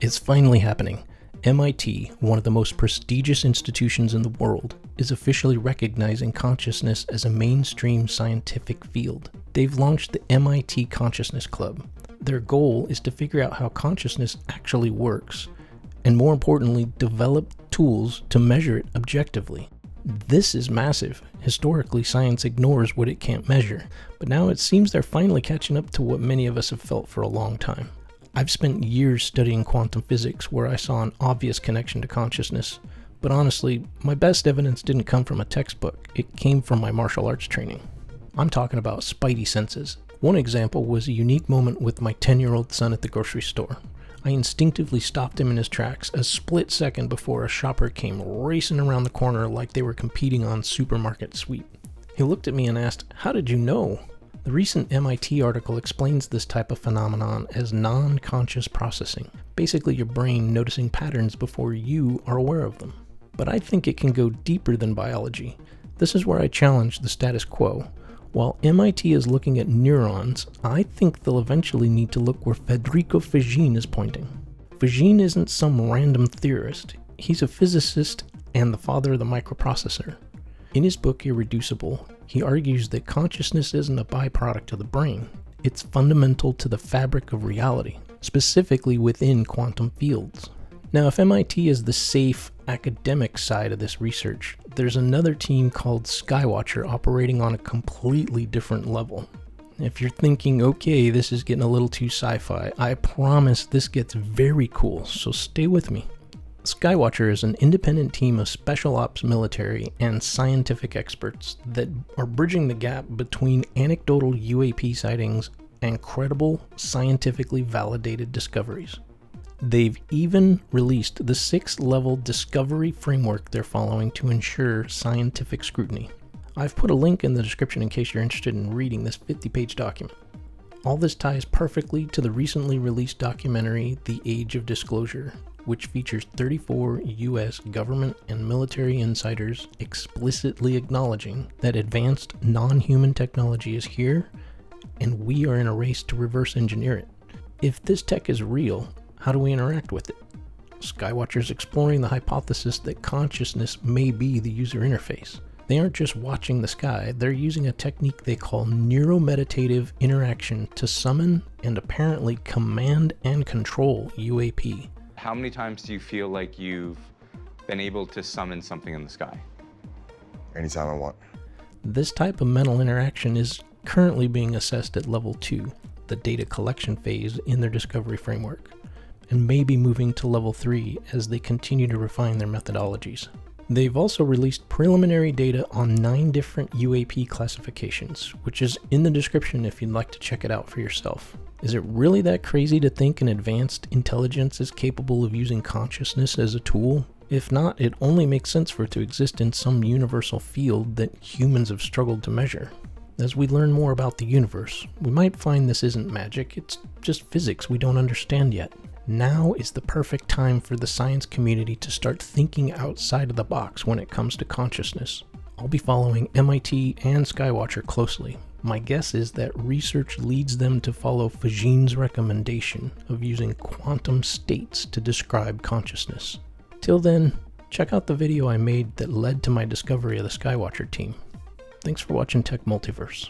It's finally happening. MIT, one of the most prestigious institutions in the world, is officially recognizing consciousness as a mainstream scientific field. They've launched the MIT Consciousness Club. Their goal is to figure out how consciousness actually works, and more importantly, develop tools to measure it objectively. This is massive. Historically, science ignores what it can't measure, but now it seems they're finally catching up to what many of us have felt for a long time. I've spent years studying quantum physics where I saw an obvious connection to consciousness, but honestly, my best evidence didn't come from a textbook, it came from my martial arts training. I'm talking about Spidey Senses. One example was a unique moment with my 10-year-old son at the grocery store. I instinctively stopped him in his tracks a split second before a shopper came racing around the corner like they were competing on supermarket sweep. He looked at me and asked, "How did you know?" The recent MIT article explains this type of phenomenon as non-conscious processing, basically your brain noticing patterns before you are aware of them. But I think it can go deeper than biology. This is where I challenge the status quo. While MIT is looking at neurons, I think they'll eventually need to look where Federico Faggin is pointing. Faggin isn't some random theorist. He's a physicist and the father of the microprocessor. In his book Irreducible, he argues that consciousness isn't a byproduct of the brain. It's fundamental to the fabric of reality, specifically within quantum fields. Now, if MIT is the safe academic side of this research, there's another team called Skywatcher operating on a completely different level. If you're thinking, okay, this is getting a little too sci-fi, I promise this gets very cool, so stay with me. Skywatcher is an independent team of special ops military and scientific experts that are bridging the gap between anecdotal UAP sightings and credible, scientifically validated discoveries. They've even released the 6-level discovery framework they're following to ensure scientific scrutiny. I've put a link in the description in case you're interested in reading this 50-page document. All this ties perfectly to the recently released documentary, The Age of Disclosure, which features 34 US government and military insiders explicitly acknowledging that advanced non-human technology is here, and we are in a race to reverse engineer it. If this tech is real, how do we interact with it? Skywatcher is exploring the hypothesis that consciousness may be the user interface. They aren't just watching the sky, they're using a technique they call neuromeditative interaction to summon and apparently command and control UAP. How many times do you feel like you've been able to summon something in the sky? Anytime I want. This type of mental interaction is currently being assessed at level 2, the data collection phase in their discovery framework, and may be moving to level 3 as they continue to refine their methodologies. They've also released preliminary data on 9 different UAP classifications, which is in the description if you'd like to check it out for yourself. Is it really that crazy to think an advanced intelligence is capable of using consciousness as a tool? If not, it only makes sense for it to exist in some universal field that humans have struggled to measure. As we learn more about the universe, we might find this isn't magic, it's just physics we don't understand yet. Now is the perfect time for the science community to start thinking outside of the box when it comes to consciousness. I'll be following MIT and Skywatcher closely. My guess is that research leads them to follow Faggin's recommendation of using quantum states to describe consciousness. Till then, check out the video I made that led to my discovery of the Skywatcher team. Thanks for watching Tech-Multiverse.